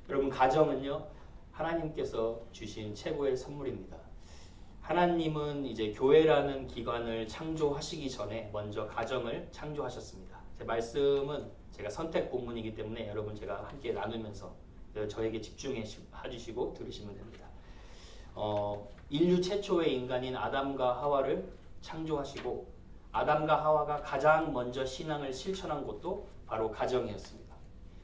여러분 가정은요 하나님께서 주신 최고의 선물입니다. 하나님은 이제 교회라는 기관을 창조하시기 전에 먼저 가정을 창조하셨습니다. 제 말씀은 제가 선택 본문이기 때문에 여러분 제가 함께 나누면서 저에게 집중해 주시고 들으시면 됩니다. 인류 최초의 인간인 아담과 하와를 창조하시고 아담과 하와가 가장 먼저 신앙을 실천한 곳도 바로 가정이었습니다.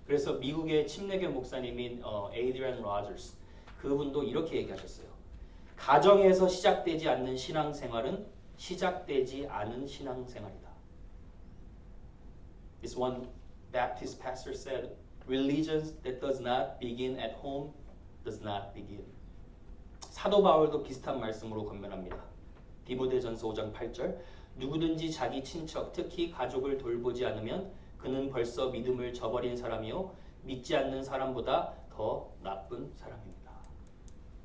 그래서 미국의 침례교 목사님인 에이드리안 로저스 그분도 이렇게 얘기하셨어요. 가정에서 시작되지 않는 신앙생활은 시작되지 않은 신앙생활이다. This one Baptist pastor said, "Religion that does not begin at home does not begin." 사도 바울도 비슷한 말씀으로 권면합니다. 디모데전서 5장 8절 누구든지 자기 친척, 특히 가족을 돌보지 않으면 그는 벌써 믿음을 저버린 사람이요 믿지 않는 사람보다 더 나쁜 사람입니다.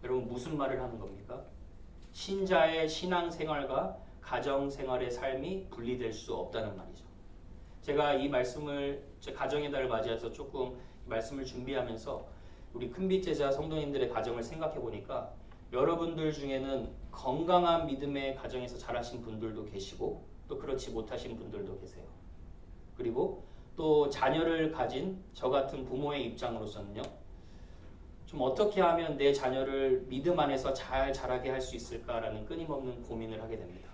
여러분 무슨 말을 하는 겁니까? 신자의 신앙생활과 가정생활의 삶이 분리될 수 없다는 말이죠. 제가 이 말씀을 가정의 달을 맞이해서 조금 말씀을 준비하면서 우리 큰빛 제자 성도님들의 가정을 생각해 보니까 여러분들 중에는 건강한 믿음의 가정에서 자라신 분들도 계시고 또 그렇지 못하신 분들도 계세요. 그리고 또 자녀를 가진 저 같은 부모의 입장으로서는요. 좀 어떻게 하면 내 자녀를 믿음 안에서 잘 자라게 할 수 있을까라는 끊임없는 고민을 하게 됩니다.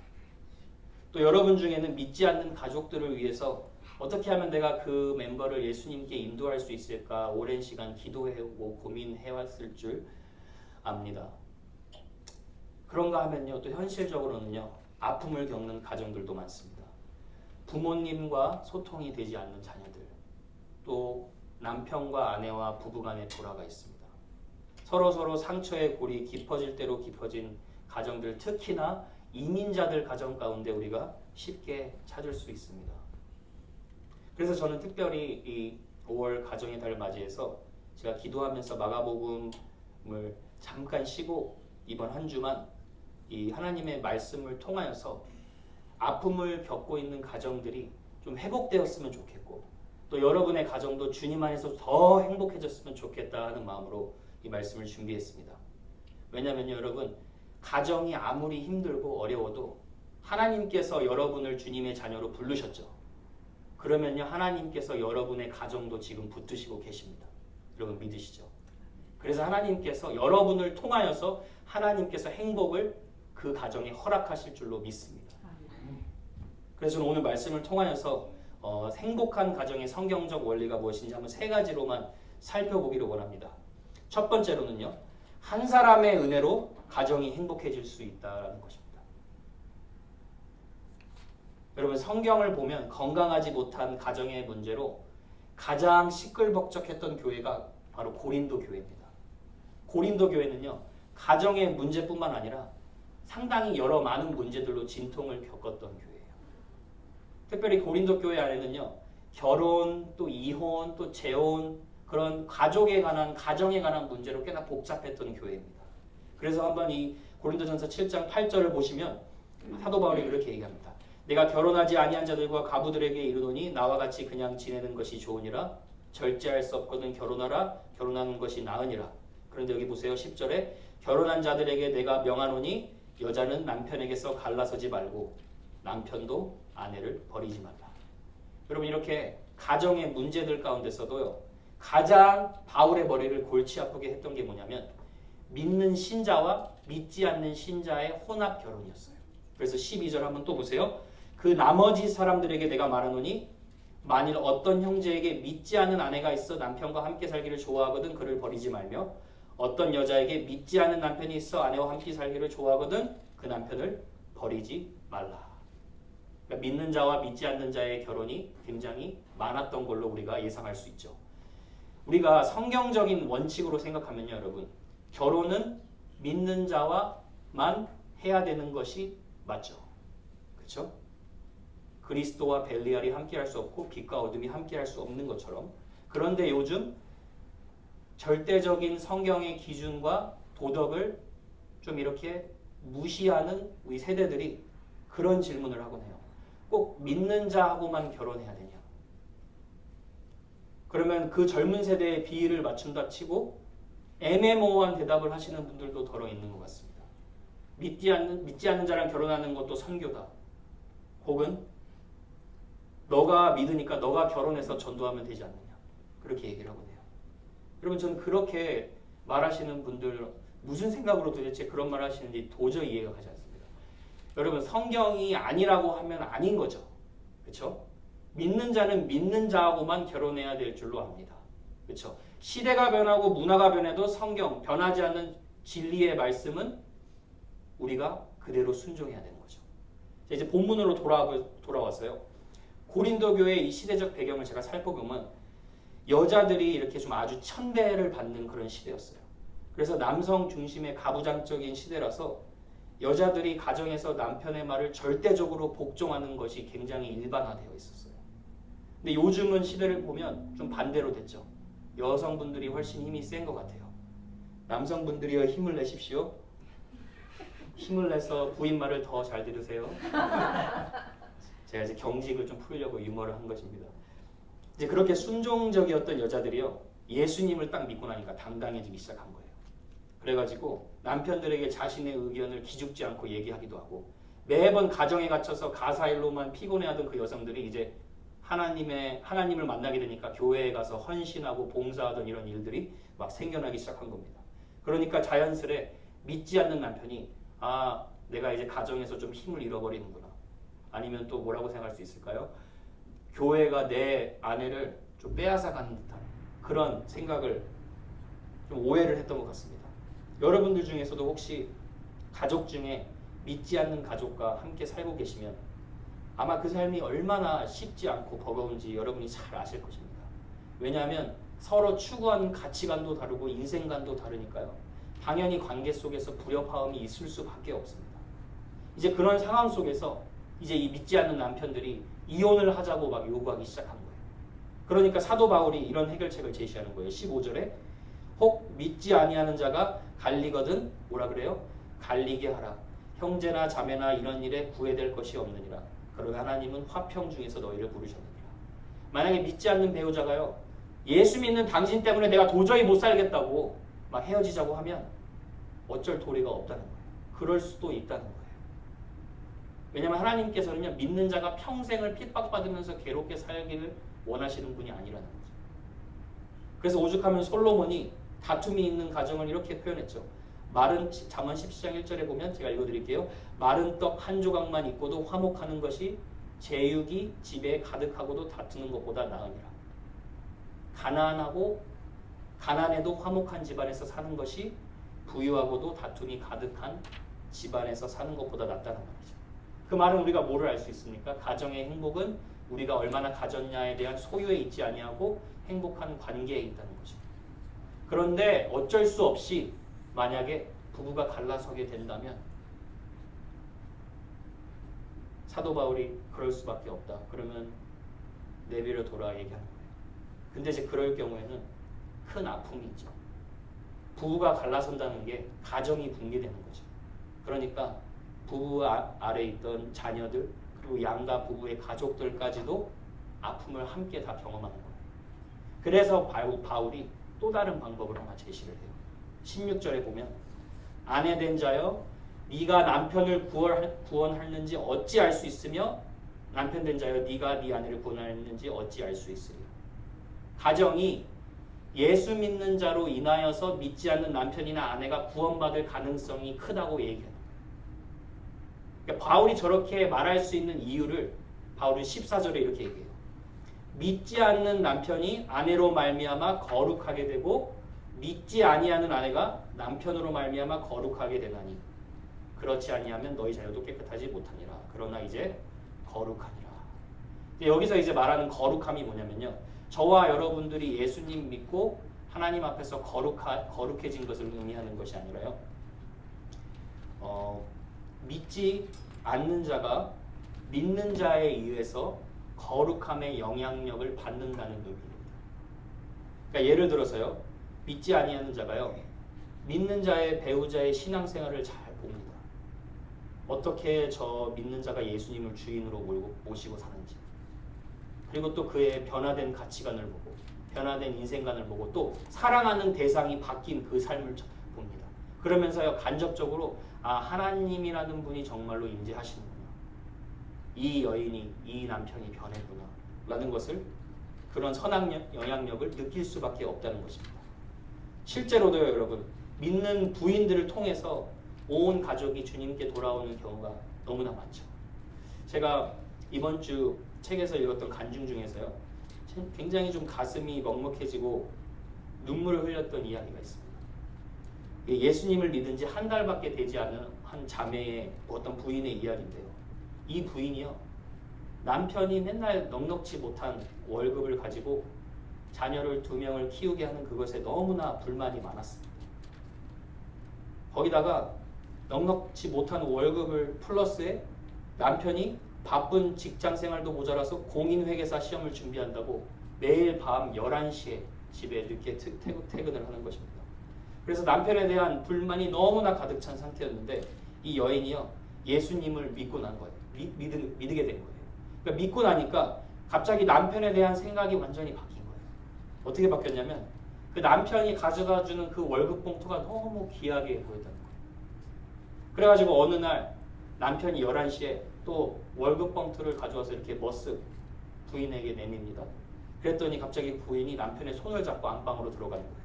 또 여러분 중에는 믿지 않는 가족들을 위해서 어떻게 하면 내가 그 멤버를 예수님께 인도할 수 있을까 오랜 시간 기도해오고 고민해왔을 줄 압니다. 그런가 하면요. 또 현실적으로는요. 아픔을 겪는 가정들도 많습니다. 부모님과 소통이 되지 않는 자녀들 또 남편과 아내와 부부간의 불화가 있습니다. 서로 상처의 골이 깊어질 대로 깊어진 가정들 특히나 이민자들 가정 가운데 우리가 쉽게 찾을 수 있습니다. 그래서 저는 특별히 이 5월 가정의 달을 맞이해서 제가 기도하면서 마가복음을 잠깐 쉬고 이번 한 주만 이 하나님의 말씀을 통하여서 아픔을 겪고 있는 가정들이 좀 회복되었으면 좋겠고 또 여러분의 가정도 주님 안에서 더 행복해졌으면 좋겠다 하는 마음으로 이 말씀을 준비했습니다. 왜냐하면 여러분 가정이 아무리 힘들고 어려워도 하나님께서 여러분을 주님의 자녀로 부르셨죠. 그러면요 하나님께서 여러분의 가정도 지금 붙드시고 계십니다. 여러분 믿으시죠? 그래서 하나님께서 여러분을 통하여서 하나님께서 행복을 그 가정에 허락하실 줄로 믿습니다. 그래서 저는 오늘 말씀을 통하여서 행복한 가정의 성경적 원리가 무엇인지 한번 세 가지로만 살펴보기를 원합니다. 첫 번째로는요. 한 사람의 은혜로 가정이 행복해질 수 있다는 것입니다. 여러분 성경을 보면 건강하지 못한 가정의 문제로 가장 시끌벅적했던 교회가 바로 고린도 교회입니다. 고린도 교회는요. 가정의 문제뿐만 아니라 상당히 여러 많은 문제들로 진통을 겪었던 교회예요. 특별히 고린도 교회 안에는요. 결혼, 또 이혼, 또 재혼 그런 가족에 관한 가정에 관한 문제로 꽤나 복잡했던 교회입니다. 그래서 한번 이 고린도전서 7장 8절을 보시면 사도 바울이 이렇게 얘기합니다. 내가 결혼하지 아니한 자들과 가부들에게 이르노니 나와 같이 그냥 지내는 것이 좋으니라. 절제할 수 없거든 결혼하라. 결혼하는 것이 나으니라. 그런데 여기 보세요. 10절에 결혼한 자들에게 내가 명하노니 여자는 남편에게서 갈라서지 말고 남편도 아내를 버리지 말라. 여러분 이렇게 가정의 문제들 가운데서도요. 가장 바울의 머리를 골치 아프게 했던 게 뭐냐면 믿는 신자와 믿지 않는 신자의 혼합 결혼이었어요. 그래서 12절 한번 또 보세요. 그 나머지 사람들에게 내가 말하노니 만일 어떤 형제에게 믿지 않은 아내가 있어 남편과 함께 살기를 좋아하거든 그를 버리지 말며 어떤 여자에게 믿지 않은 남편이 있어 아내와 함께 살기를 좋아하거든 그 남편을 버리지 말라. 그러니까 믿는 자와 믿지 않는 자의 결혼이 굉장히 많았던 걸로 우리가 예상할 수 있죠. 우리가 성경적인 원칙으로 생각하면요, 여러분. 결혼은 믿는 자와만 해야 되는 것이 맞죠. 그렇죠? 그리스도와 벨리알이 함께할 수 없고 빛과 어둠이 함께할 수 없는 것처럼 그런데 요즘 절대적인 성경의 기준과 도덕을 좀 이렇게 무시하는 우리 세대들이 그런 질문을 하곤 해요. 꼭 믿는 자하고만 결혼해야 되냐? 그러면 그 젊은 세대의 비위를 맞춘다 치고 애매모호한 대답을 하시는 분들도 더러 있는 것 같습니다. 믿지 않는 자랑 결혼하는 것도 선교다. 혹은 너가 믿으니까 너가 결혼해서 전도하면 되지 않느냐. 그렇게 얘기를 하고 해요. 여러분 저는 그렇게 말하시는 분들 무슨 생각으로 도대체 그런 말 하시는지 도저히 이해가 가지 않습니다. 여러분 성경이 아니라고 하면 아닌 거죠. 그렇죠? 믿는 자는 믿는 자하고만 결혼해야 될 줄로 압니다. 그렇죠? 시대가 변하고 문화가 변해도 성경 변하지 않는 진리의 말씀은 우리가 그대로 순종해야 되는 거죠. 이제 본문으로 돌아왔어요. 고린도 교회의 이 시대적 배경을 제가 살펴보면 여자들이 이렇게 좀 아주 천대를 받는 그런 시대였어요. 그래서 남성 중심의 가부장적인 시대라서 여자들이 가정에서 남편의 말을 절대적으로 복종하는 것이 굉장히 일반화되어 있었어요. 근데 요즘은 시대를 보면 좀 반대로 됐죠. 여성분들이 훨씬 힘이 센 것 같아요. 남성분들이요 힘을 내십시오. 힘을 내서 부인 말을 더 잘 들으세요. 제가 이제 경직을 좀 풀려고 유머를 한 것입니다. 이제 그렇게 순종적이었던 여자들이요 예수님을 딱 믿고 나니까 당당해지기 시작한 거예요. 그래가지고 남편들에게 자신의 의견을 기죽지 않고 얘기하기도 하고 매번 가정에 갇혀서 가사일로만 피곤해하던 그 여성들이 이제 하나님을 만나게 되니까 교회에 가서 헌신하고 봉사하던 이런 일들이 막 생겨나기 시작한 겁니다. 그러니까 자연스레 믿지 않는 남편이 내가 이제 가정에서 좀 힘을 잃어버리는구나. 아니면 또 뭐라고 생각할 수 있을까요? 교회가 내 아내를 좀 빼앗아가는 듯한 그런 생각을 좀 오해를 했던 것 같습니다. 여러분들 중에서도 혹시 가족 중에 믿지 않는 가족과 함께 살고 계시면 아마 그 삶이 얼마나 쉽지 않고 버거운지 여러분이 잘 아실 것입니다. 왜냐하면 서로 추구하는 가치관도 다르고 인생관도 다르니까요. 당연히 관계 속에서 불협화음이 있을 수밖에 없습니다. 이제 그런 상황 속에서 이제 이 믿지 않는 남편들이 이혼을 하자고 막 요구하기 시작한 거예요. 그러니까 사도 바울이 이런 해결책을 제시하는 거예요. 15절에 혹 믿지 아니하는 자가 갈리거든 뭐라 그래요? 갈리게 하라. 형제나 자매나 이런 일에 구애될 것이 없느니라. 그러나 하나님은 화평 중에서 너희를 부르셨느니라. 만약에 믿지 않는 배우자가요. 예수 믿는 당신 때문에 내가 도저히 못 살겠다고 막 헤어지자고 하면 어쩔 도리가 없다는 거예요. 그럴 수도 있다는 거예요. 왜냐하면 하나님께서는요. 믿는 자가 평생을 핍박받으면서 괴롭게 살기를 원하시는 분이 아니라는 거죠. 그래서 오죽하면 솔로몬이 다툼이 있는 가정을 이렇게 표현했죠. 마른 잠언 17장 1절에 보면 제가 읽어드릴게요. 마른 떡 한 조각만 있고도 화목하는 것이 제육이 집에 가득하고도 다투는 것보다 나으니라. 가난해도 화목한 집안에서 사는 것이 부유하고도 다툼이 가득한 집안에서 사는 것보다 낫다는 말이죠. 그 말은 우리가 뭐를 알 수 있습니까? 가정의 행복은 우리가 얼마나 가졌냐에 대한 소유에 있지 아니하고 행복한 관계에 있다는 거죠. 그런데 어쩔 수 없이 만약에 부부가 갈라서게 된다면 사도 바울이 그럴 수밖에 없다. 그러면 내비로 돌아 얘기하는 거예요. 근데 이제 그럴 경우에는 큰 아픔이 있죠. 부부가 갈라선다는 게 가정이 붕괴되는 거죠. 그러니까 부부 아래 있던 자녀들 그리고 양가 부부의 가족들까지도 아픔을 함께 다 경험하는 거예요. 그래서 바울이 또 다른 방법을 하나 제시를 해요. 16절에 보면 아내 된 자여 네가 남편을 구원하는지 어찌 알 수 있으며 남편 된 자여 네가 네 아내를 구원하는지 어찌 알 수 있으리요. 가정이 예수 믿는 자로 인하여서 믿지 않는 남편이나 아내가 구원받을 가능성이 크다고 얘기하는 거예요. 그러니까 바울이 저렇게 말할 수 있는 이유를 바울은 14절에 이렇게 얘기해요. 믿지 않는 남편이 아내로 말미암아 거룩하게 되고 믿지 아니하는 아내가 남편으로 말미암아 거룩하게 되나니 그렇지 아니하면 너희 자녀도 깨끗하지 못하니라. 그러나 이제 거룩하니라. 여기서 이제 말하는 거룩함이 뭐냐면요. 저와 여러분들이 예수님 믿고 하나님 앞에서 거룩해진 것을 의미하는 것이 아니라요. 믿지 않는 자가 믿는 자에 의해서 거룩함의 영향력을 받는다는 의미입니다. 그러니까 예를 들어서요. 믿지 아니하는 자가요. 믿는 자의 배우자의 신앙생활을 잘 봅니다. 어떻게 저 믿는 자가 예수님을 주인으로 모시고 사는지 그리고 또 그의 변화된 가치관을 보고 변화된 인생관을 보고 또 사랑하는 대상이 바뀐 그 삶을 봅니다. 그러면서요 간접적으로 하나님이라는 분이 정말로 임재하시는구나. 이 여인이 이 남편이 변했구나 라는 것을 그런 선한 영향력을 느낄 수밖에 없다는 것입니다. 실제로도요 여러분 믿는 부인들을 통해서 온 가족이 주님께 돌아오는 경우가 너무나 많죠. 제가 이번 주 책에서 읽었던 간증 중에서요 굉장히 좀 가슴이 먹먹해지고 눈물을 흘렸던 이야기가 있습니다. 예수님을 믿은 지 한 달밖에 되지 않은 한 자매의 어떤 부인의 이야기인데요. 이 부인이요 남편이 맨날 넉넉지 못한 월급을 가지고 자녀를 2명을 키우게 하는 그것에 너무나 불만이 많았습니다. 거기다가 넉넉지 못한 월급을 플러스에 남편이 바쁜 직장생활도 모자라서 공인회계사 시험을 준비한다고 매일 밤 11시에 집에 늦게 퇴근을 하는 것입니다. 그래서 남편에 대한 불만이 너무나 가득 찬 상태였는데 이 여인이요 예수님을 믿고 난 거예요. 믿게 된 거예요. 그러니까 믿고 나니까 갑자기 남편에 대한 생각이 완전히 바뀐 거예요. 어떻게 바뀌었냐면 그 남편이 가져다 주는 그 월급 봉투가 너무 귀하게 보였다는 거예요. 그래가지고 어느 날 남편이 11시에 또 월급 봉투를 가져와서 이렇게 머쓱 부인에게 내밉니다. 그랬더니 갑자기 부인이 남편의 손을 잡고 안방으로 들어가는 거예요.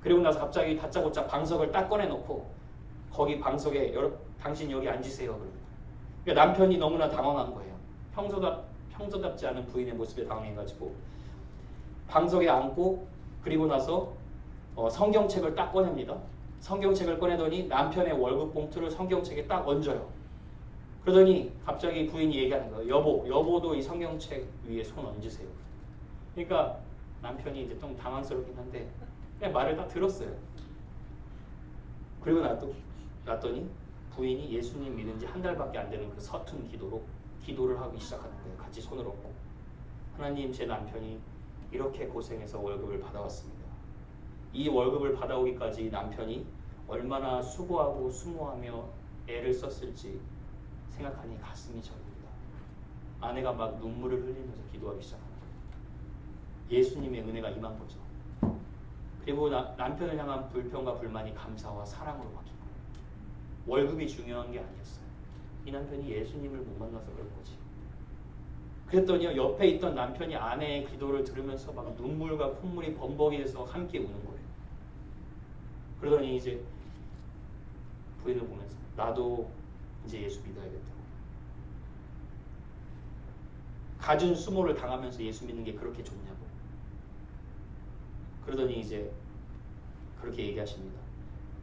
그리고 나서 갑자기 다짜고짜 방석을 딱 꺼내놓고 거기 방석에 당신 여기 앉으세요. 그러니까 남편이 너무나 당황한 거예요. 평소답지 않은 부인의 모습에 당황해가지고 방석에 앉고 그리고 나서 성경책을 딱 꺼냅니다. 성경책을 꺼내더니 남편의 월급 봉투를 성경책에 딱 얹어요. 그러더니 갑자기 부인이 얘기하는 거예요. 여보도 이 성경책 위에 손 얹으세요. 그러니까 남편이 이제 좀 당황스럽긴 한데 그냥 말을 딱 들었어요. 그리고 났더니 부인이 예수님 믿은 지 한 달밖에 안 되는 그 서툰 기도를 하기 시작하는 거예요. 같이 손을 얹고 하나님 제 남편이 이렇게 고생해서 월급을 받아왔습니다. 이 월급을 받아오기까지 남편이 얼마나 수고하고 수모하며 애를 썼을지 생각하니 가슴이 저립니다. 아내가 막 눈물을 흘리면서 기도하기 시작하는 거예요. 예수님의 은혜가 임한 거죠. 그리고 남편을 향한 불평과 불만이 감사와 사랑으로 바뀐 거예요. 월급이 중요한 게 아니었어요. 이 남편이 예수님을 못 만나서 그런 거지. 그랬더니 옆에 있던 남편이 아내의 기도를 들으면서 막 눈물과 콧물이 범벅이돼서 함께 우는 거예요. 그러더니 이제 부인을 보면서 나도 이제 예수 믿어야겠다고. 갖은 수모를 당하면서 예수 믿는 게 그렇게 좋냐고. 그러더니 이제 그렇게 얘기하십니다.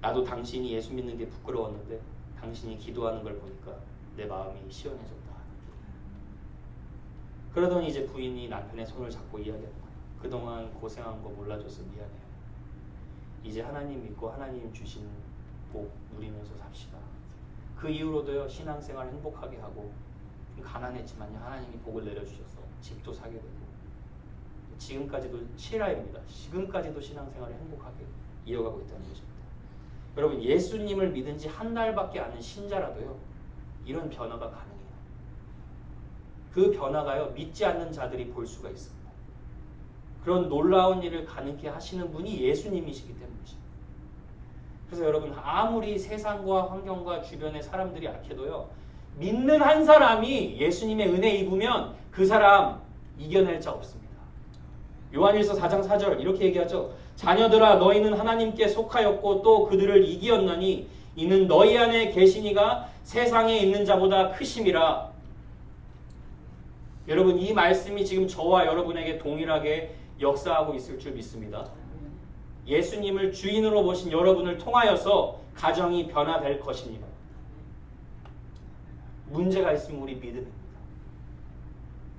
나도 당신이 예수 믿는 게 부끄러웠는데 당신이 기도하는 걸 보니까 내 마음이 시원해졌다. 그러더니 이제 부인이 남편의 손을 잡고 이야기하는 거예요. 그동안 고생한 거 몰라줘서 미안해요. 이제 하나님 믿고 하나님 주신 복 누리면서 삽시다. 그 이후로도요 신앙생활 행복하게 하고 가난했지만요 하나님이 복을 내려주셔서 집도 사게 되고 지금까지도 실화입니다. 지금까지도 신앙생활을 행복하게 이어가고 있다는 것입니다. 여러분 예수님을 믿은 지 한 달밖에 안 된 신자라도요 이런 변화가 가능해요. 그 변화가요 믿지 않는 자들이 볼 수가 있습니다. 그런 놀라운 일을 가능케 하시는 분이 예수님이시기 때문이죠. 그래서 여러분 아무리 세상과 환경과 주변의 사람들이 악해도요 믿는 한 사람이 예수님의 은혜 입으면 그 사람 이겨낼 자 없습니다. 요한일서 4장 4절 이렇게 얘기하죠. 자녀들아 너희는 하나님께 속하였고 또 그들을 이기었나니 이는 너희 안에 계시니가 세상에 있는 자보다 크심이라. 여러분 이 말씀이 지금 저와 여러분에게 동일하게 역사하고 있을 줄 믿습니다. 예수님을 주인으로 모신 여러분을 통하여서 가정이 변화될 것입니다. 문제가 있으면 우리 믿음입니다.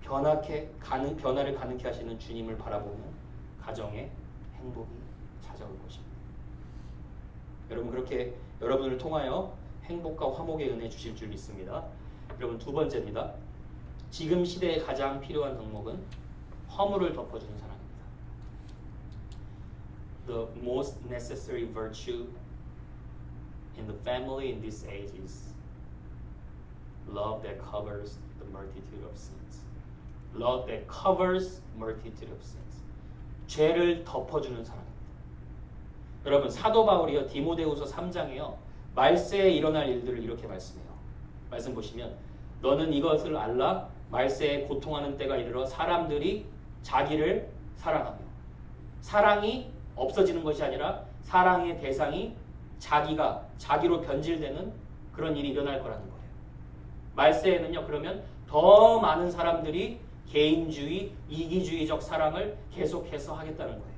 변화를 가능케 하시는 주님을 바라보는 가정의 행복이 찾아올 것입니다. 여러분 그렇게 여러분을 통하여 행복과 화목의 은혜 주실 줄 믿습니다. 여러분 두 번째입니다. 지금 시대에 가장 필요한 덕목은 허물을 덮어주는 사랑입니다. The most necessary virtue in the family in this age is love that covers the multitude of sins. Love that covers multitude of sins. 죄를 덮어주는 사람입니다. 여러분 사도 바울이요 디모데후서 3장에요 말세에 일어날 일들을 이렇게 말씀해요. 말씀 보시면 너는 이것을 알라 말세에 고통하는 때가 이르러 사람들이 자기를 사랑하며 사랑이 없어지는 것이 아니라 사랑의 대상이 자기로 변질되는 그런 일이 일어날 거라는 거예요. 말세에는요 그러면 더 많은 사람들이 개인주의, 이기주의적 사랑을 계속해서 하겠다는 거예요.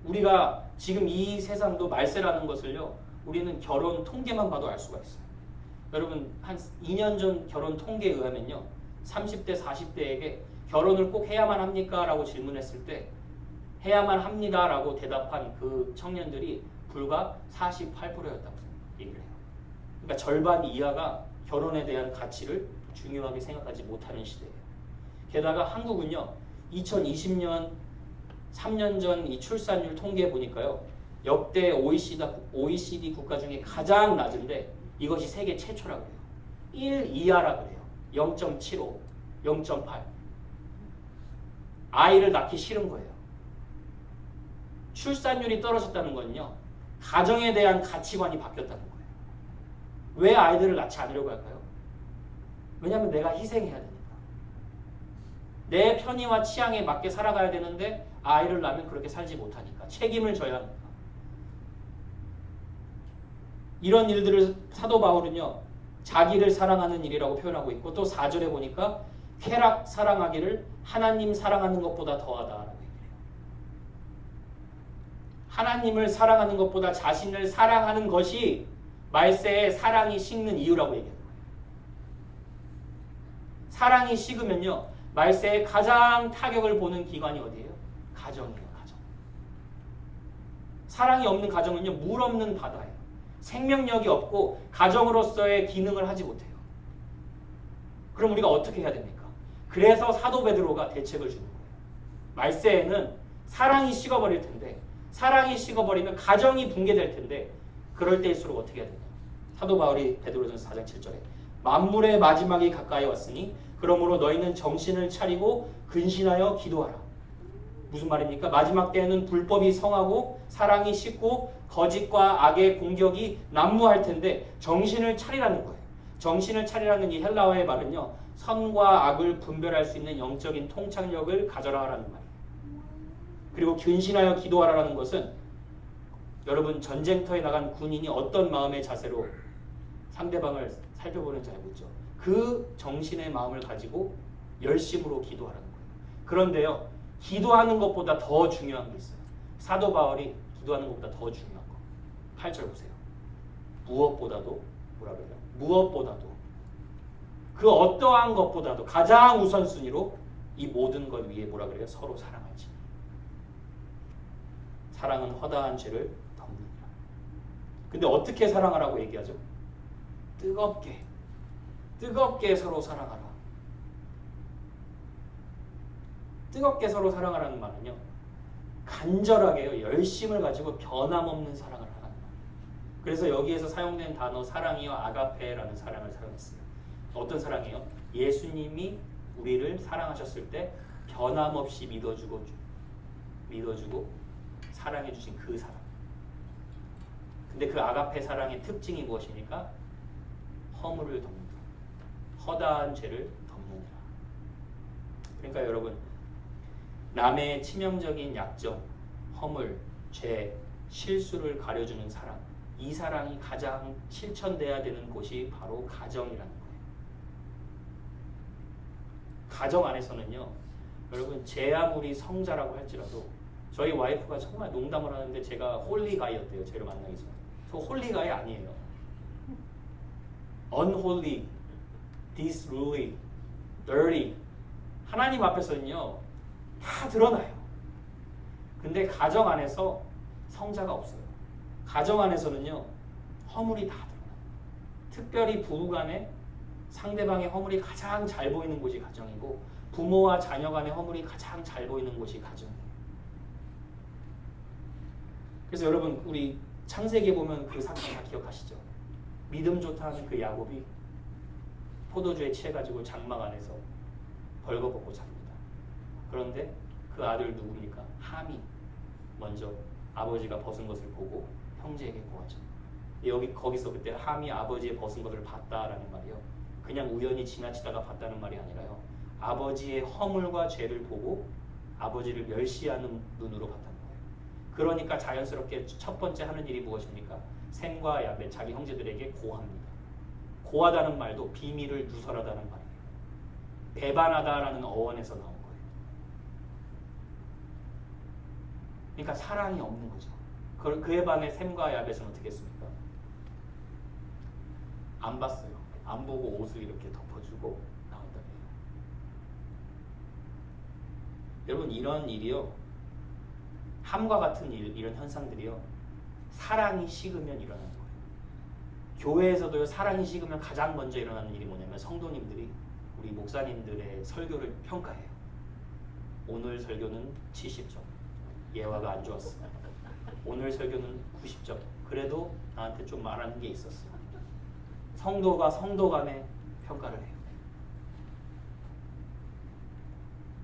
우리가 지금 이 세상도 말세라는 것을요 우리는 결혼 통계만 봐도 알 수가 있어요. 여러분 한 2년 전 결혼 통계에 의하면요 30대 40대에게 결혼을 꼭 해야만 합니까? 라고 질문했을 때 해야만 합니다 라고 대답한 그 청년들이 불과 48%였다고 얘기를 해요. 그러니까 절반 이하가 결혼에 대한 가치를 중요하게 생각하지 못하는 시대예요. 게다가 한국은요 2020년 3년 전 이 출산율 통계 보니까요 역대 OECD 국가 중에 가장 낮은데 이것이 세계 최초라고 해요. 1 이하라고 해요. 0.75, 0.8. 아이를 낳기 싫은 거예요. 출산율이 떨어졌다는 건요. 가정에 대한 가치관이 바뀌었다는 거예요. 왜 아이들을 낳지 않으려고 할까요? 왜냐하면 내가 희생해야 되니까. 내 편의와 취향에 맞게 살아가야 되는데 아이를 낳으면 그렇게 살지 못하니까. 책임을 져야 하니까. 이런 일들을 사도 바울은요. 자기를 사랑하는 일이라고 표현하고 있고 또 4절에 보니까 쾌락 사랑하기를 하나님 사랑하는 것보다 더하다라고 얘기해요. 하나님을 사랑하는 것보다 자신을 사랑하는 것이 말세에 사랑이 식는 이유라고 얘기해요. 사랑이 식으면요. 말세에 가장 타격을 보는 기관이 어디예요? 가정이에요. 가정. 사랑이 없는 가정은요. 물 없는 바다예요. 생명력이 없고 가정으로서의 기능을 하지 못해요. 그럼 우리가 어떻게 해야 됩니까? 그래서 사도 베드로가 대책을 주는 거예요. 말세에는 사랑이 식어버릴 텐데 사랑이 식어버리면 가정이 붕괴될 텐데 그럴 때일수록 어떻게 해야 되냐? 사도 바울이 베드로전서 4장 7절에 만물의 마지막이 가까이 왔으니 그러므로 너희는 정신을 차리고 근신하여 기도하라. 무슨 말입니까? 마지막 때에는 불법이 성하고 사랑이 식고 거짓과 악의 공격이 난무할 텐데 정신을 차리라는 거예요. 정신을 차리라는 이 헬라어의 말은요. 선과 악을 분별할 수 있는 영적인 통찰력을 가져라라는 말이에요. 그리고 근신하여 기도하라는 것은 여러분 전쟁터에 나간 군인이 어떤 마음의 자세로 상대방을 살펴보는지 알고 있죠. 그 정신의 마음을 가지고 열심으로 기도하라는 거예요. 그런데요. 기도하는 것보다 더 중요한 게 있어요. 사도 바울이 기도하는 것보다 더 중요한 거. 8절 보세요. 무엇보다도 뭐라 그래요? 무엇보다도 그 어떠한 것보다도 가장 우선순위로 이 모든 것 위에 뭐라 그래요? 서로 사랑하지. 사랑은 허다한 죄를 덮느니라. 근데 어떻게 사랑하라고 얘기하죠? 뜨겁게 서로 사랑하라. 뜨겁게 서로 사랑하라는 말은요. 간절하게요. 열심을 가지고 변함없는 사랑을 하라는 말. 그래서 여기에서 사용된 단어 사랑이요. 아가페라는 사랑을 사용했어요. 어떤 사랑이에요? 예수님이 우리를 사랑하셨을 때 변함없이 믿어주고 사랑해 주신 그 사랑. 근데 그 아가페 사랑의 특징이 무엇입니까? 허물을 덮는다. 허다한 죄를 덮느니라. 그러니까 여러분 남의 치명적인 약점, 허물, 죄, 실수를 가려주는 사랑. 이 사랑이 가장 실천돼야 되는 곳이 바로 가정이라는 거예요. 가정 안에서는요. 여러분 제 아무리 성자라고 할지라도 저희 와이프가 정말 농담을 하는데 제가 홀리가이였대요. 저를 만나기 전에. 저 홀리가이 아니에요. unholy, disunruly, dirty. 하나님 앞에서는요. 다 드러나요. 근데 가정 안에서 성자가 없어요. 가정 안에서는요. 허물이 다 드러나요. 특별히 부부간에 상대방의 허물이 가장 잘 보이는 곳이 가정이고 부모와 자녀 간의 허물이 가장 잘 보이는 곳이 가정이에요. 그래서 여러분 우리 창세기에 보면 그 사건 다 기억하시죠? 믿음 좋다 하는 그 야곱이 포도주에 취해가지고 장막 안에서 벌거벗고 잡니다. 그런데 그 아들 누굽니까? 함이 먼저 아버지가 벗은 것을 보고 형제에게 고하죠. 거기서 그때 함이 아버지의 벗은 것을 봤다라는 말이요. 그냥 우연히 지나치다가 봤다는 말이 아니라요. 아버지의 허물과 죄를 보고 아버지를 멸시하는 눈으로 봤다는 거예요. 그러니까 자연스럽게 첫 번째 하는 일이 무엇입니까? 셈과 야벳 자기 형제들에게 고합니다. 고하다는 말도 비밀을 누설하다는 말이에요. 배반하다라는 어원에서 나온 거예요. 그러니까 사랑이 없는 거죠. 그에 반해 셈과 야벳은 어떻게 했습니까? 안 봤어요. 안 보고 옷을 이렇게 덮어주고 나온다는 거예요. 여러분 이런 일이요. 함과 같은 일, 이런 현상들이요. 사랑이 식으면 일어나는 거예요. 교회에서도요. 사랑이 식으면 가장 먼저 일어나는 일이 뭐냐면 성도님들이 우리 목사님들의 설교를 평가해요. 오늘 설교는 70점. 예화가 안 좋았어. 오늘 설교는 90점. 그래도 나한테 좀 말하는 게 있었어. 성도가 성도 간에 평가를 해요.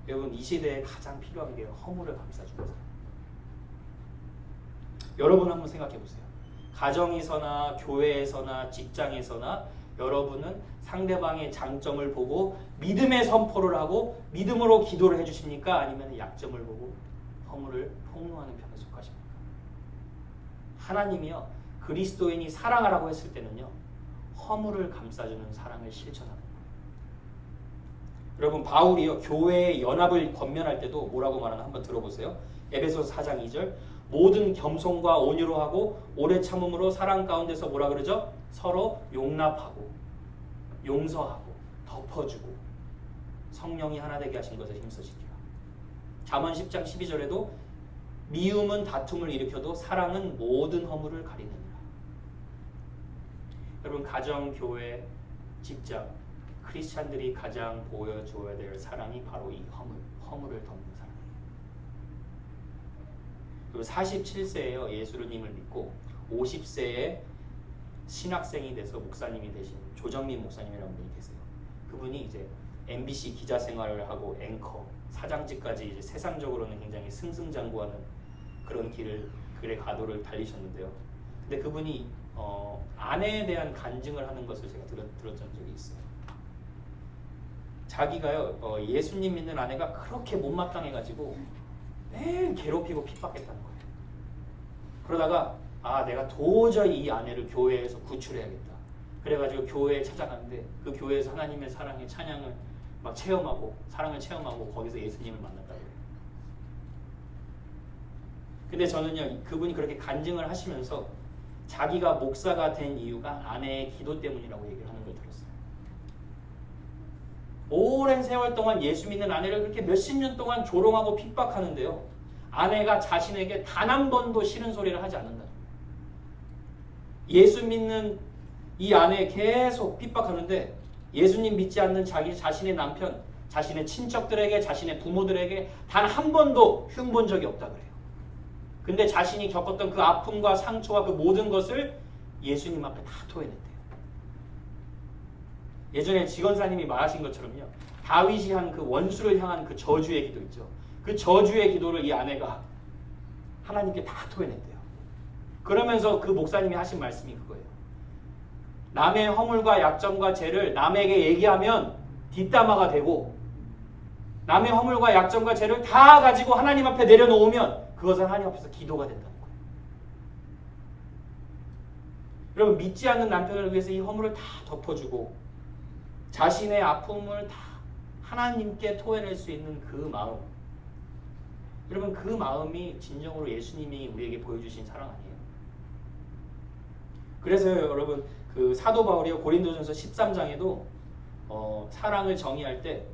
여러분 이 시대에 가장 필요한 게 허물을 감싸주는 사람. 여러분 한번 생각해 보세요. 가정에서나 교회에서나 직장에서나 여러분은 상대방의 장점을 보고 믿음의 선포를 하고 믿음으로 기도를 해주십니까? 아니면 약점을 보고 허물을 폭로하는 편에 속하십니까? 하나님이요. 그리스도인이 사랑하라고 했을 때는요. 허물을 감싸주는 사랑을 실천하는 거예요. 여러분 바울이요. 교회의 연합을 권면할 때도 뭐라고 말하나 한번 들어보세요. 에베소서 4장 2절 모든 겸손과 온유로 하고 오래 참음으로 사랑 가운데서 뭐라 그러죠? 서로 용납하고 용서하고 덮어주고 성령이 하나 되게 하신 것에 힘쓰시기라. 잠언 10장 12절에도 미움은 다툼을 일으켜도 사랑은 모든 허물을 가리느니라. 여러분 가정, 교회, 직장 크리스찬들이 가장 보여줘야 될 사랑이 바로 이 허물을 덮는 사랑이에요. 그리고 47세에요. 예수님을 믿고 50세에 신학생이 돼서 목사님이 되신 조정민 목사님이라는 분이 계세요. 그분이 이제 MBC 기자 생활을 하고 앵커, 사장직까지 이제 세상적으로는 굉장히 승승장구하는 그런 글의 가도를 달리셨는데요. 근데 그분이 아내에 대한 간증을 하는 것을 제가 들었던 적이 있어요. 자기가요 예수님 믿는 아내가 그렇게 못마땅해가지고 매일 괴롭히고 핍박했다는 거예요. 그러다가 내가 도저히 이 아내를 교회에서 구출해야겠다. 그래가지고 교회에 찾아갔는데 그 교회에서 하나님의 사랑의 찬양을 막 체험하고 사랑을 체험하고 거기서 예수님을 만났다고 해요. 근데 저는요 그분이 그렇게 간증을 하시면서 자기가 목사가 된 이유가 아내의 기도 때문이라고 얘기를 하는 걸 들었어요. 오랜 세월 동안 예수 믿는 아내를 그렇게 몇십 년 동안 조롱하고 핍박하는데요. 아내가 자신에게 단 한 번도 싫은 소리를 하지 않는다. 예수 믿는 이 아내 계속 핍박하는데 예수님 믿지 않는 자신의 남편, 자신의 친척들에게, 자신의 부모들에게 단 한 번도 흉본 적이 없다 그래요. 근데 자신이 겪었던 그 아픔과 상처와 그 모든 것을 예수님 앞에 다 토해냈대요. 예전에 지건사님이 말하신 것처럼요. 다윗이 한 그 원수를 향한 그 저주의 기도 있죠. 그 저주의 기도를 이 아내가 하나님께 다 토해냈대요. 그러면서 그 목사님이 하신 말씀이 그거예요. 남의 허물과 약점과 죄를 남에게 얘기하면 뒷담화가 되고 남의 허물과 약점과 죄를 다 가지고 하나님 앞에 내려놓으면 그것은 하나님 앞에서 기도가 된다는 거예요. 여러분 믿지 않는 남편을 위해서 이 허물을 다 덮어주고 자신의 아픔을 다 하나님께 토해낼 수 있는 그 마음, 여러분 그 마음이 진정으로 예수님이 우리에게 보여주신 사랑 아니에요? 그래서 여러분 그 사도 바울이 고린도전서 13장에도 사랑을 정의할 때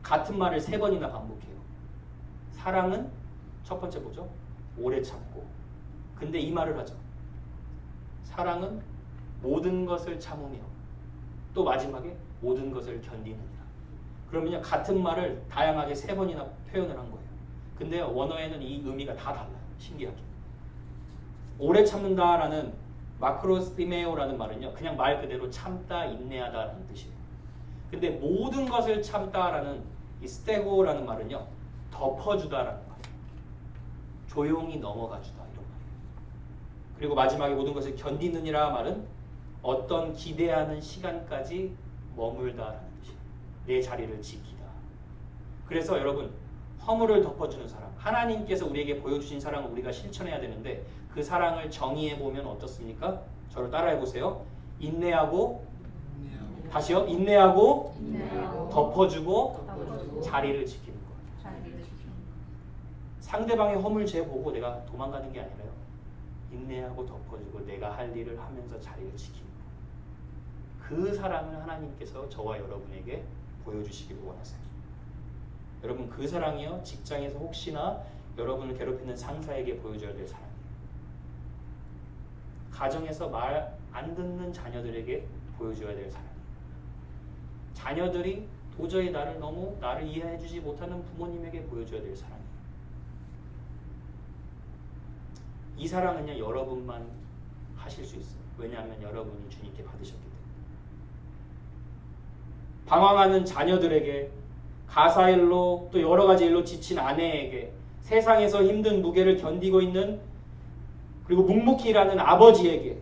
같은 말을 3번이나 반복해요. 사랑은 첫 번째 뭐죠? 오래 참고. 근데 이 말을 하죠. 사랑은 모든 것을 참으며 또 마지막에 모든 것을 견디느니라. 그러면요 같은 말을 다양하게 3번이나 표현을 한 거예요. 근데 원어에는 이 의미가 다 달라요. 신기하게. 오래 참는다라는 마크로스티메오라는 말은요. 그냥 말 그대로 참다, 인내하다라는 뜻이에요. 근데 모든 것을 참다라는 이 스테고라는 말은요. 덮어주다라는 말이에요. 조용히 넘어가주다 이런 말이에요. 그리고 마지막에 모든 것을 견디느니라 말은 어떤 기대하는 시간까지 머물다라는 뜻이에요. 내 자리를 지키다. 그래서 여러분 허물을 덮어주는 사랑, 하나님께서 우리에게 보여주신 사랑을 우리가 실천해야 되는데 그 사랑을 정의해 보면 어떻습니까? 저를 따라해 보세요. 인내하고 다시요. 인내하고 덮어주고 자리를 지키는 거예요. 상대방의 허물 재보고 내가 도망가는 게 아니라요. 인내하고 덮어주고 내가 할 일을 하면서 자리를 지키는 거예요. 그 사랑을 하나님께서 저와 여러분에게 보여주시기를 원하세요. 여러분 그 사랑이요. 직장에서 혹시나 여러분을 괴롭히는 상사에게 보여줘야 될 사랑이에요. 가정에서 말 안 듣는 자녀들에게 보여줘야 될 사랑이에요. 자녀들이 도저히 나를 이해해주지 못하는 부모님에게 보여줘야 될 사랑이에요. 이 사랑은요 여러분만 하실 수 있어요. 왜냐하면 여러분이 주님께 받으셨기 때문에. 방황하는 자녀들에게, 가사일로 또 여러 가지 일로 지친 아내에게, 세상에서 힘든 무게를 견디고 있는 그리고 묵묵히 일하는 아버지에게,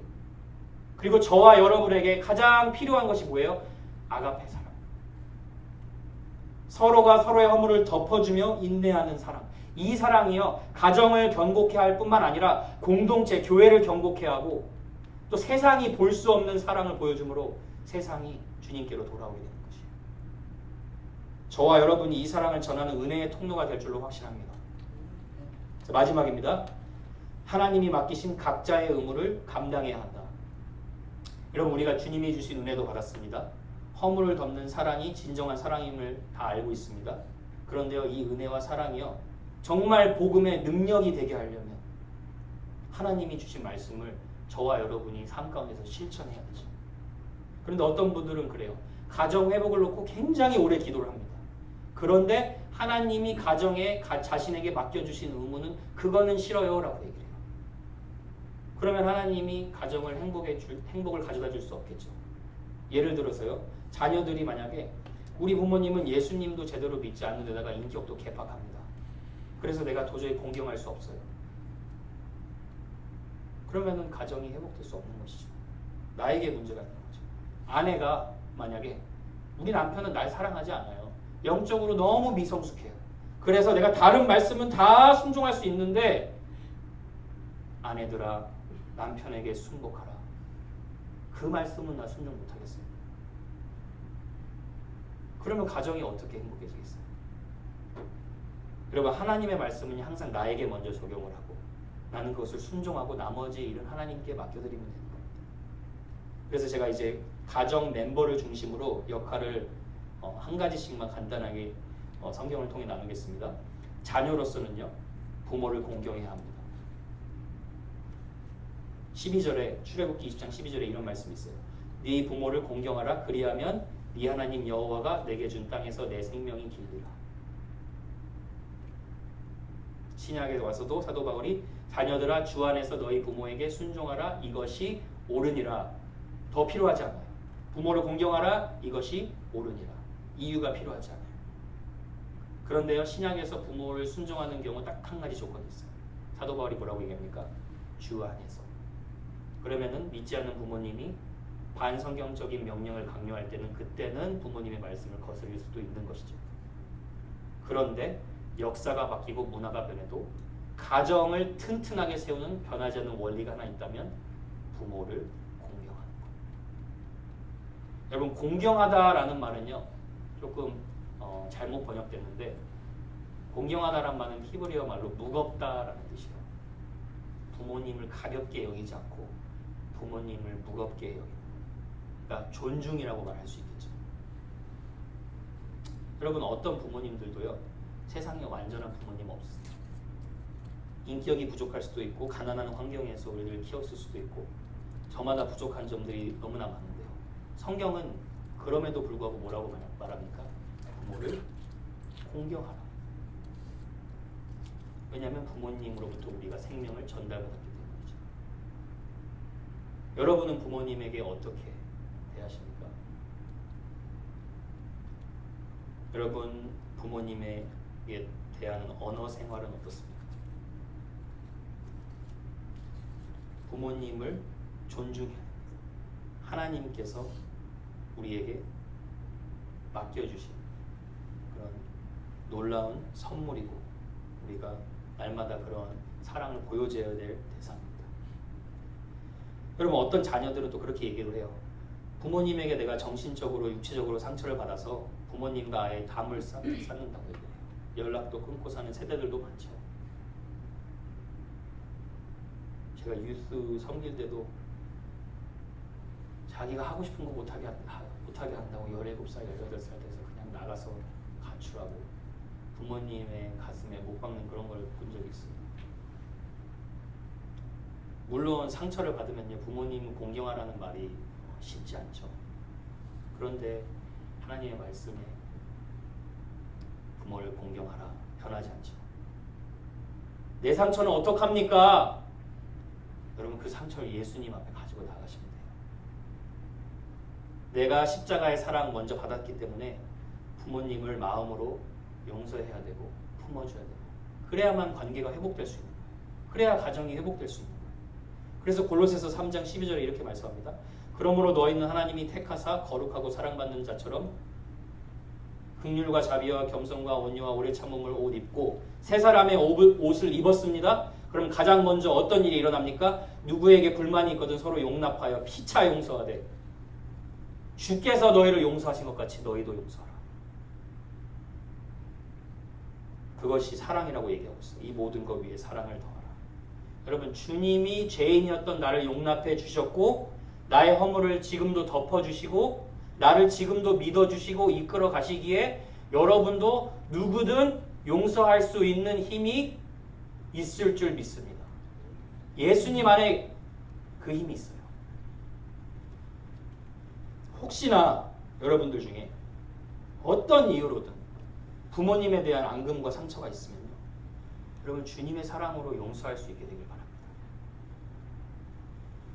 그리고 저와 여러분에게 가장 필요한 것이 뭐예요? 아가페 사랑. 서로가 서로의 허물을 덮어주며 인내하는 사랑. 이 사랑이요 가정을 견고케 할 뿐만 아니라 공동체, 교회를 견고케 하고 또 세상이 볼 수 없는 사랑을 보여주므로 세상이 주님께로 돌아오게 되는 것이에요. 저와 여러분이 이 사랑을 전하는 은혜의 통로가 될 줄로 확신합니다. 자, 마지막입니다. 하나님이 맡기신 각자의 의무를 감당해야 한다. 여러분 우리가 주님이 주신 은혜도 받았습니다. 허물을 덮는 사랑이 진정한 사랑임을 다 알고 있습니다. 그런데요 이 은혜와 사랑이요 정말 복음의 능력이 되게 하려면 하나님이 주신 말씀을 저와 여러분이 삶 가운데서 실천해야 되죠. 그런데 어떤 분들은 그래요. 가정 회복을 놓고 굉장히 오래 기도를 합니다. 그런데 하나님이 가정에 자신에게 맡겨주신 의무는 그거는 싫어요 라고 얘기해요. 그러면 하나님이 가정을 행복을 가져다 줄 수 없겠죠. 예를 들어서요. 자녀들이 만약에 우리 부모님은 예수님도 제대로 믿지 않는 데다가 인격도 개팍합니다. 그래서 내가 도저히 공경할 수 없어요. 그러면은 가정이 회복될 수 없는 것이죠. 나에게 문제가 있는 거죠. 아내가 만약에 우리 남편은 날 사랑하지 않아요. 영적으로 너무 미성숙해요. 그래서 내가 다른 말씀은 다 순종할 수 있는데 아내들아 남편에게 순복하라. 그 말씀은 나 순종 못하겠어요. 그러면 가정이 어떻게 행복해지겠어요? 여러분 하나님의 말씀은 항상 나에게 먼저 적용을 하고 나는 그것을 순종하고 나머지 일은 하나님께 맡겨드리면 되는 겁니다. 그래서 제가 이제 가정 멤버를 중심으로 역할을 한 가지씩만 간단하게 성경을 통해 나누겠습니다. 자녀로서는요 부모를 공경해야 합니다. 12절에 출애굽기 20장 12절에 이런 말씀이 있어요. 네 부모를 공경하라. 그리하면 네 하나님 여호와가 내게 준 땅에서 내 생명이 길리라. 신약에 와서도 사도 바울이 자녀들아 주 안에서 너희 부모에게 순종하라. 이것이 옳으니라. 더 필요하지 않아요. 부모를 공경하라. 이것이 옳으니라. 이유가 필요하지 않아요. 그런데요 신약에서 부모를 순종하는 경우 딱 한 가지 조건이 있어요. 사도 바울이 뭐라고 얘기합니까? 주 안에서. 그러면은 믿지 않는 부모님이 반성경적인 명령을 강요할 때는 그때는 부모님의 말씀을 거스릴 수도 있는 것이죠. 그런데 역사가 바뀌고 문화가 변해도 가정을 튼튼하게 세우는 변하지 않는 원리가 하나 있다면 부모를 공경하는 거예요. 여러분 공경하다라는 말은요 조금 잘못 번역됐는데 공경하다라는 말은 히브리어 말로 무겁다라는 뜻이에요. 부모님을 가볍게 여기지 않고 부모님을 무겁게 여기는 거예요. 그러니까 존중이라고 말할 수 있겠죠. 여러분 어떤 부모님들도요 세상에 완전한 부모님 없어요. 인격이 부족할 수도 있고 가난한 환경에서 우리를 키웠을 수도 있고 저마다 부족한 점들이 너무나 많은데요. 성경은 그럼에도 불구하고 뭐라고 말합니까? 부모를 공경하라. 왜냐하면 부모님으로부터 우리가 생명을 전달받았기 때문이죠. 여러분은 부모님에게 어떻게 대하십니까? 여러분 부모님에게 대하는 언어 생활은 어떻습니까? 부모님을 존중해야 됩니다. 하나님께서 우리에게 맡겨주신 그런 놀라운 선물이고 우리가 날마다 그런 사랑을 보여줘야 될 대상입니다. 여러분 어떤 자녀들은 또 그렇게 얘기를 해요. 부모님에게 내가 정신적으로 육체적으로 상처를 받아서 부모님과 아예 담을 쌓는다고 해요. 연락도 끊고 사는 세대들도 많죠. 제가 유스 섬길 때도 자기가 하고 싶은 거 못하게 한다고 17살, 18살 돼서 그냥 나가서 가출하고 부모님의 가슴에 못 박는 그런 걸 본 적이 있어요. 물론 상처를 받으면요 부모님 공경하라는 말이 쉽지 않죠. 그런데 하나님의 말씀에 부모를 공경하라 변하지 않죠. 내 상처는 어떡합니까? 여러분 그 상처를 예수님 앞에 가지고 나가시면 돼요. 내가 십자가의 사랑 먼저 받았기 때문에 부모님을 마음으로 용서해야 되고 품어줘야 되고 그래야만 관계가 회복될 수 있는 거예요. 그래야 가정이 회복될 수 있는 거예요. 그래서 골로새서 3장 12절에 이렇게 말씀합니다. 그러므로 너희는 하나님이 택하사 거룩하고 사랑받는 자처럼 긍휼과 자비와 겸손과 온유와 오래 참음을 옷 입고 새 사람의 옷을 입었습니다. 그럼 가장 먼저 어떤 일이 일어납니까? 누구에게 불만이 있거든 서로 용납하여 피차 용서하되 주께서 너희를 용서하신 것 같이 너희도 용서하라. 그것이 사랑이라고 얘기하고 있어요. 이 모든 것 위에 사랑을 더하라. 여러분 주님이 죄인이었던 나를 용납해 주셨고 나의 허물을 지금도 덮어주시고 나를 지금도 믿어주시고 이끌어 가시기에 여러분도 누구든 용서할 수 있는 힘이 있을 줄 믿습니다. 예수님 안에 그 힘이 있어요. 혹시나 여러분들 중에 어떤 이유로든 부모님에 대한 앙금과 상처가 있으면요 여러분 주님의 사랑으로 용서할 수 있게 되길 바랍니다.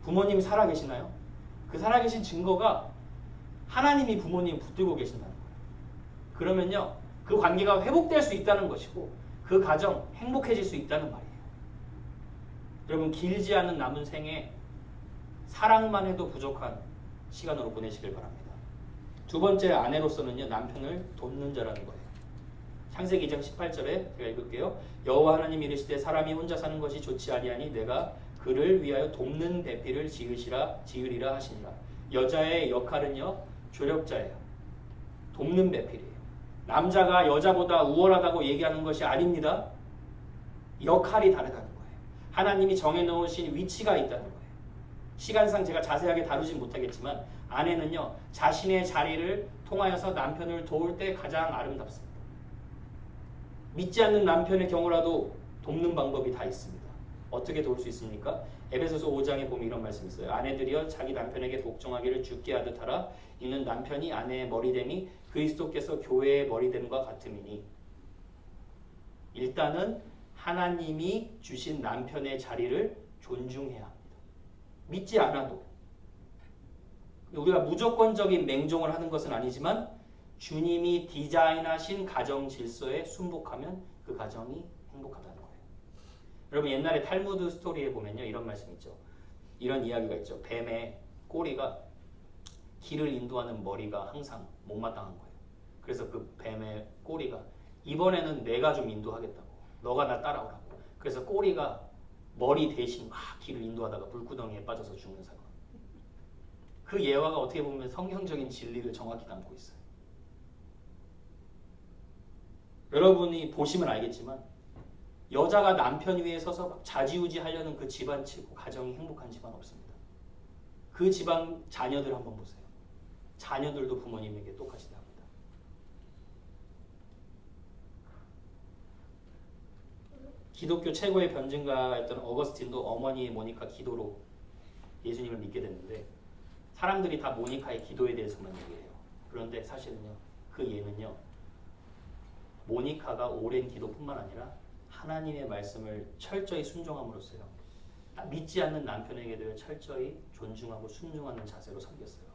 부모님 살아계시나요? 그 살아계신 증거가 하나님이 부모님 붙들고 계신다는 거예요. 그러면요 그 관계가 회복될 수 있다는 것이고 그 가정 행복해질 수 있다는 말이에요. 여러분 길지 않은 남은 생에 사랑만 해도 부족한 시간으로 보내시길 바랍니다. 두 번째 아내로서는요 남편을 돕는 자라는 거예요. 창세기 2장 18절에 제가 읽을게요. 여호와 하나님이 이르시되 사람이 혼자 사는 것이 좋지 아니하니 내가 그를 위하여 돕는 배필을 지으리라 하시니라. 여자의 역할은요 조력자예요. 돕는 배필이에요. 남자가 여자보다 우월하다고 얘기하는 것이 아닙니다. 역할이 다르다는 거예요. 하나님이 정해놓으신 위치가 있다는 거예요. 시간상 제가 자세하게 다루진 못하겠지만 아내는요 자신의 자리를 통하여서 남편을 도울 때 가장 아름답습니다. 믿지 않는 남편의 경우라도 돕는 방법이 다 있습니다. 어떻게 도울 수 있습니까? 에베소서 5장에 보면 이런 말씀이 있어요. 아내들이여 자기 남편에게 복종하기를 주께 하듯 하라. 이는 남편이 아내의 머리됨이 그리스도께서 교회의 머리됨과 같음이니. 일단은 하나님이 주신 남편의 자리를 존중해야 합니다. 믿지 않아도. 우리가 무조건적인 맹종을 하는 것은 아니지만 주님이 디자인하신 가정 질서에 순복하면 그 가정이 행복하다는 거예요. 여러분 옛날에 탈무드 스토리에 보면요 이런 말씀 있죠. 이런 이야기가 있죠. 뱀의 꼬리가 길을 인도하는 머리가 항상 못마땅한 거예요. 그래서 그 뱀의 꼬리가 이번에는 내가 좀 인도하겠다고. 너가 나 따라오라고. 그래서 꼬리가 머리 대신 막 길을 인도하다가 물구덩이에 빠져서 죽는 사건. 그 예화가 어떻게 보면 성경적인 진리를 정확히 담고 있어요. 여러분이 보시면 알겠지만 여자가 남편 위에 서서 막 좌지우지 하려는 그 집안 치고 가정이 행복한 집안 없습니다. 그 집안 자녀들 한번 보세요. 자녀들도 부모님에게 똑같이 답니다. 기독교 최고의 변증가였던 어거스틴도 어머니 모니카 기도로 예수님을 믿게 됐는데 사람들이 다 모니카의 기도에 대해서만 얘기해요. 그런데 사실은요 그 예는요 모니카가 오랜 기도뿐만 아니라 하나님의 말씀을 철저히 순종함으로써요 믿지 않는 남편에게도 철저히 존중하고 순종하는 자세로 섬겼어요.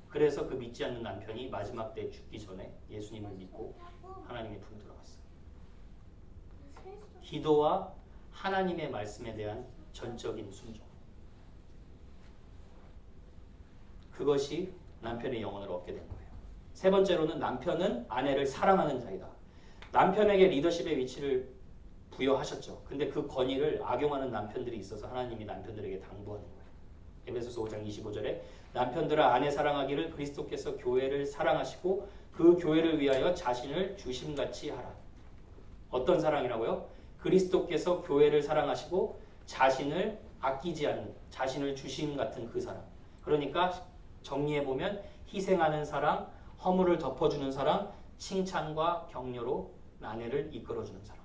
그래서 그 믿지 않는 남편이 마지막 때 죽기 전에 예수님을 믿고 하나님의 품 들어갔어요. 기도와 하나님의 말씀에 대한 전적인 순종. 그것이 남편의 영혼을 얻게 된 거예요. 세 번째로는 남편은 아내를 사랑하는 자이다. 남편에게 리더십의 위치를 부여하셨죠. 근데 그 권위를 악용하는 남편들이 있어서 하나님이 남편들에게 당부하는 거예요. 에베소서 5장 25절에 남편들아 아내 사랑하기를 그리스도께서 교회를 사랑하시고 그 교회를 위하여 자신을 주심같이 하라. 어떤 사랑이라고요? 그리스도께서 교회를 사랑하시고 자신을 아끼지 않는, 자신을 주심 같은 그 사랑. 그러니까 정리해보면 희생하는 사랑, 허물을 덮어주는 사랑, 칭찬과 격려로 아내를 이끌어주는 사랑.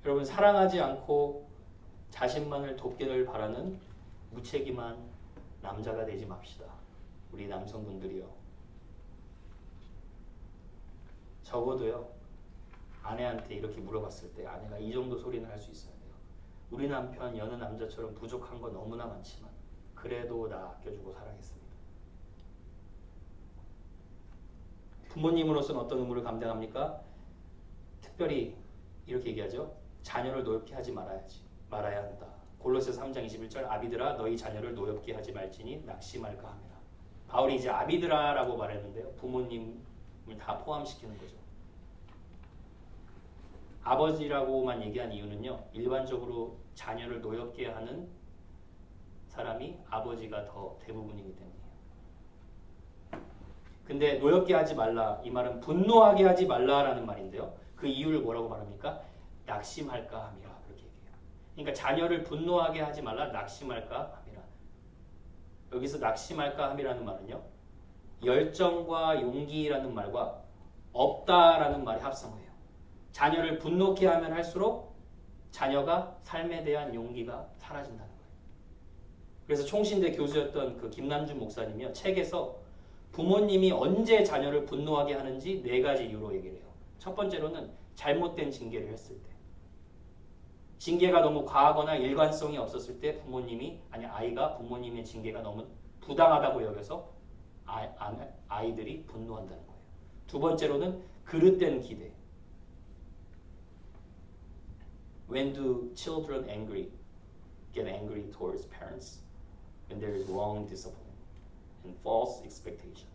여러분, 사랑하지 않고 자신만을 돕기를 바라는 무책임한 남자가 되지 맙시다. 우리 남성분들이요. 적어도요, 아내한테 이렇게 물어봤을 때 아내가 이 정도 소리는 할 수 있어야 돼요. 우리 남편 여느 남자처럼 부족한 거 너무나 많지만 그래도 나 아껴주고 사랑했습니다. 부모님으로서는 어떤 의무를 감당합니까? 특별히 이렇게 얘기하죠. 자녀를 노엽게 하지 말아야 한다. 골로새서 3장 21절 아비들아 너희 자녀를 노엽게 하지 말지니 낙심할까 함이라. 바울이 이제 아비들아라고 말했는데요. 부모님을 다 포함시키는 거죠. 아버지라고만 얘기한 이유는요. 일반적으로 자녀를 노엽게 하는 사람이 아버지가 더 대부분이기 때문이에요. 근데 노엽게 하지 말라. 이 말은 분노하게 하지 말라라는 말인데요. 그 이유를 뭐라고 말합니까? 낙심할까 함이라. 그렇게 얘기해요. 그러니까 자녀를 분노하게 하지 말라. 낙심할까 함이라. 여기서 낙심할까 함이라는 말은요. 열정과 용기라는 말과 없다라는 말이 합성어예요. 자녀를 분노케 하면 할수록 자녀가 삶에 대한 용기가 사라진다는 거예요. 그래서 총신대 교수였던 그 김남준 목사님이요. 책에서 부모님이 언제 자녀를 분노하게 하는지 4가지 이유로 얘기를 해요. 첫 번째로는 잘못된 징계를 했을 때. 징계가 너무 과하거나 일관성이 없었을 때 아이가 부모님의 징계가 너무 부당하다고 여겨서 아이들이 분노한다는 거예요. 두 번째로는 그릇된 기대. When do children get angry towards parents? When there is wrong discipline and false expectation.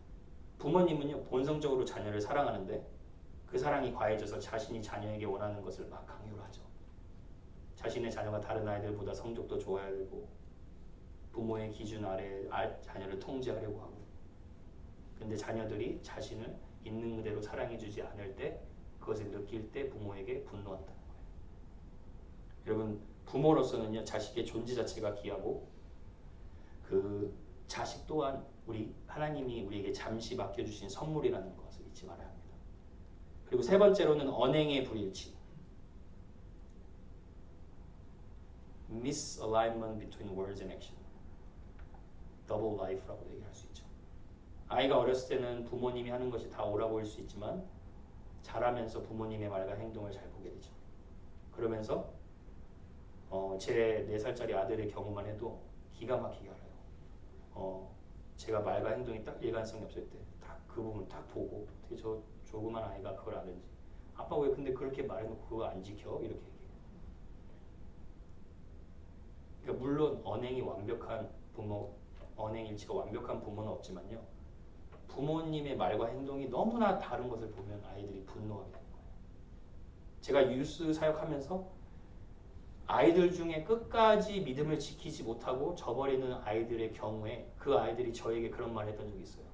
부모님은요 본성적으로 자녀를 사랑하는데 그 사랑이 과해져서 자신이 자녀에게 원하는 것을 막 강요를 하죠. 자신의 자녀가 다른 아이들보다 성적도 좋아야 되고 부모의 기준 아래 자녀를 통제하려고 하고 근데 자녀들이 자신을 있는 그대로 사랑해주지 않을 때 그것을 느낄 때 부모에게 분노한다는 거예요. 여러분 부모로서는요 자식의 존재 자체가 귀하고 그 자식 또한 하나님이 우리에게 잠시 맡겨주신 선물이라는 것을 잊지 말아야 합니다. 그리고 세 번째로는 언행의 불일치. Misalignment between words and action. Double life라고 얘기할 수 있죠. 아이가 어렸을 때는 부모님이 하는 것이 다 옳아 보일 수 있지만 자라면서 부모님의 말과 행동을 잘 보게 되죠. 그러면서 제 4살짜리 아들의 경우만 해도 기가 막히게 알아요. 제가 말과 행동이 딱 일관성이 없을 때 딱 그 부분 딱 보고 어떻게 저 조그만 아이가 그걸 아는지 아빠 왜 근데 그렇게 말해놓고 그거 안 지켜? 이렇게 얘기해요. 그러니까 물론 언행일치가 완벽한 부모는 없지만요. 부모님의 말과 행동이 너무나 다른 것을 보면 아이들이 분노하게 되는 거예요. 제가 유스 사역하면서 아이들 중에 끝까지 믿음을 지키지 못하고 저버리는 아이들의 경우에 그 아이들이 저에게 그런 말을 했던 적이 있어요.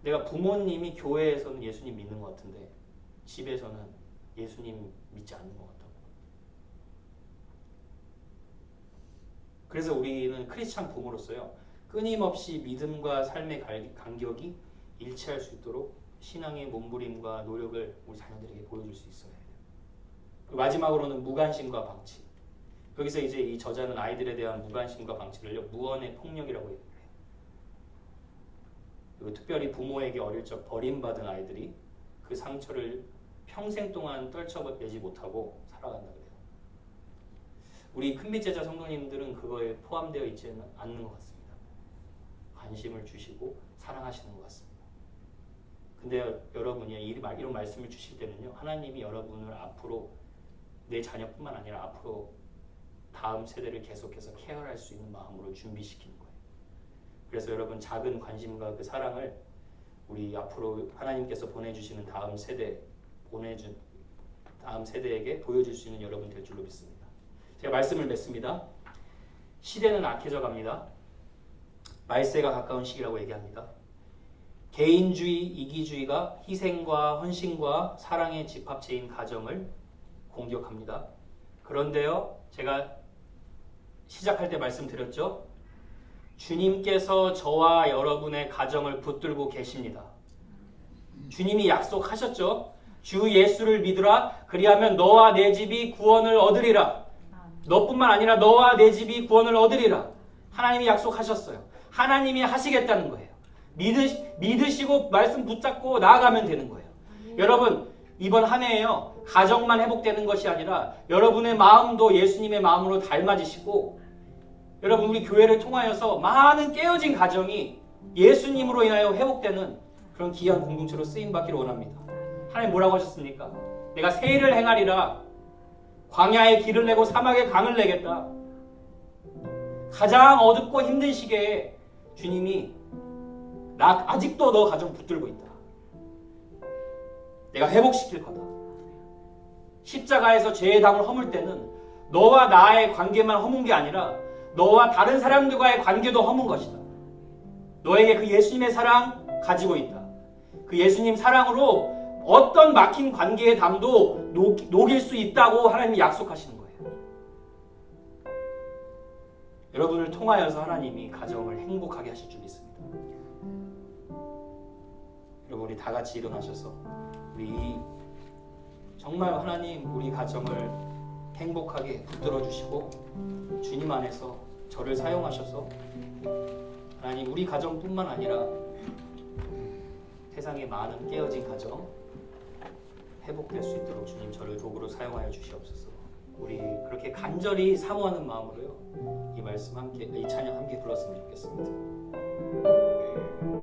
내가 부모님이 교회에서는 예수님 믿는 것 같은데 집에서는 예수님 믿지 않는 것 같다고. 그래서 우리는 크리스찬 부모로서요. 끊임없이 믿음과 삶의 간격이 일치할 수 있도록 신앙의 몸부림과 노력을 우리 자녀들에게 보여줄 수 있어야 해요. 마지막으로는 무관심과 방치. 여기서 이제 이 저자는 아이들에 대한 무관심과 방치를 무언의 폭력이라고 얘기해요. 그리고 특별히 부모에게 어릴 적 버림받은 아이들이 그 상처를 평생 동안 떨쳐내지 못하고 살아간다 그래요. 우리 큰빛제자 성도님들은 그거에 포함되어 있지는 않는 것 같습니다. 관심을 주시고 사랑하시는 것 같습니다. 근데 여러분이 이런 말씀을 주실 때는요, 하나님이 여러분을 앞으로 내 자녀뿐만 아니라 앞으로 다음 세대를 계속해서 케어할 수 있는 마음으로 준비시키는 거예요. 그래서 여러분 작은 관심과 그 사랑을 우리 앞으로 하나님께서 보내주시는 다음 세대에게 보여줄 수 있는 여러분 될 줄로 믿습니다. 제가 말씀을 맺습니다. 시대는 악해져 갑니다. 말세가 가까운 시기라고 얘기합니다. 개인주의, 이기주의가 희생과 헌신과 사랑의 집합체인 가정을 공격합니다. 그런데요, 제가 시작할 때 말씀드렸죠? 주님께서 저와 여러분의 가정을 붙들고 계십니다. 주님이 약속하셨죠? 주 예수를 믿으라. 그리하면 너와 내 집이 구원을 얻으리라. 너뿐만 아니라 너와 내 집이 구원을 얻으리라. 하나님이 약속하셨어요. 하나님이 하시겠다는 거예요. 믿으시고 말씀 붙잡고 나아가면 되는 거예요. 여러분, 이번 한 해에요, 가정만 회복되는 것이 아니라 여러분의 마음도 예수님의 마음으로 닮아지시고, 여러분 우리 교회를 통하여서 많은 깨어진 가정이 예수님으로 인하여 회복되는 그런 귀한 공동체로 쓰임받기를 원합니다. 하나님 뭐라고 하셨습니까? 내가 새 일을 행하리라. 광야에 길을 내고 사막에 강을 내겠다. 가장 어둡고 힘든 시기에 주님이 나 아직도 너 가정 붙들고 있다. 내가 회복시킬 거다. 십자가에서 죄의 담을 허물 때는 너와 나의 관계만 허문 게 아니라 너와 다른 사람들과의 관계도 허문 것이다. 너에게 그 예수님의 사랑 가지고 있다. 그 예수님 사랑으로 어떤 막힌 관계의 담도 녹일 수 있다고 하나님이 약속하시는 거예요. 여러분을 통하여서 하나님이 가정을 행복하게 하실 줄 믿습니다. 여러분 우리 다 같이 일어나셔서 우리 정말 하나님 우리 가정을 행복하게 붙들어 주시고 주님 안에서 저를 사용하셔서 하나님 우리 가정뿐만 아니라 세상의 많은 깨어진 가정 회복될 수 있도록 주님 저를 도구로 사용하여 주시옵소서. 우리 그렇게 간절히 사모하는 마음으로요 이 말씀 함께, 이 찬양 함께 불렀으면 좋겠습니다.